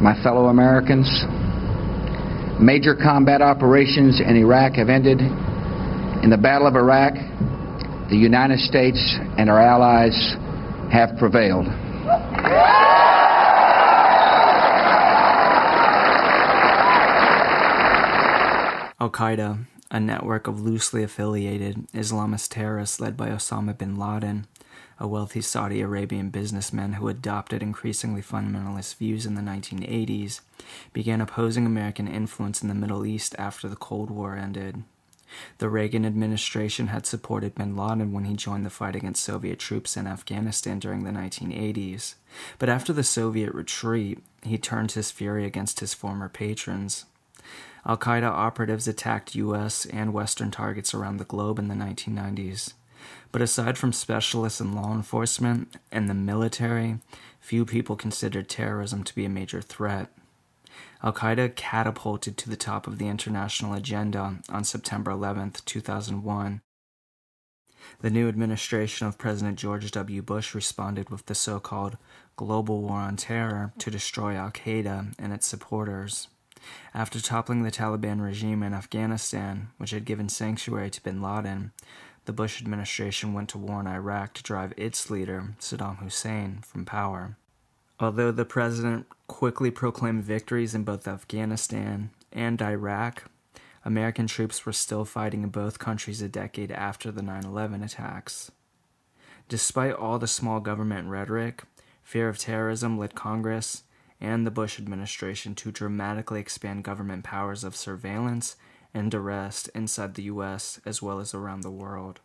my fellow Americans, major combat operations in Iraq have ended. In the Battle of Iraq, the United States and our allies have prevailed. Al-Qaeda, a network of loosely affiliated Islamist terrorists led by Osama bin Laden, a wealthy Saudi Arabian businessman who adopted increasingly fundamentalist views in the 1980s, began opposing American influence in the Middle East after the Cold War ended. The Reagan administration had supported bin Laden when he joined the fight against Soviet troops in Afghanistan during the 1980s, but after the Soviet retreat, he turned his fury against his former patrons. Al-Qaeda operatives attacked U.S. and Western targets around the globe in the 1990s. But aside from specialists in law enforcement and the military, few people considered terrorism to be a major threat. Al-Qaeda catapulted to the top of the international agenda on September 11, 2001. The new administration of President George W. Bush responded with the so-called Global War on Terror to destroy Al-Qaeda and its supporters. After toppling the Taliban regime in Afghanistan, which had given sanctuary to bin Laden, the Bush administration went to war in Iraq to drive its leader, Saddam Hussein, from power. Although the president quickly proclaimed victories in both Afghanistan and Iraq, American troops were still fighting in both countries a decade after the 9/11 attacks. Despite all the small government rhetoric, fear of terrorism led Congress and the Bush administration to dramatically expand government powers of surveillance and arrest inside the U.S. as well as around the world.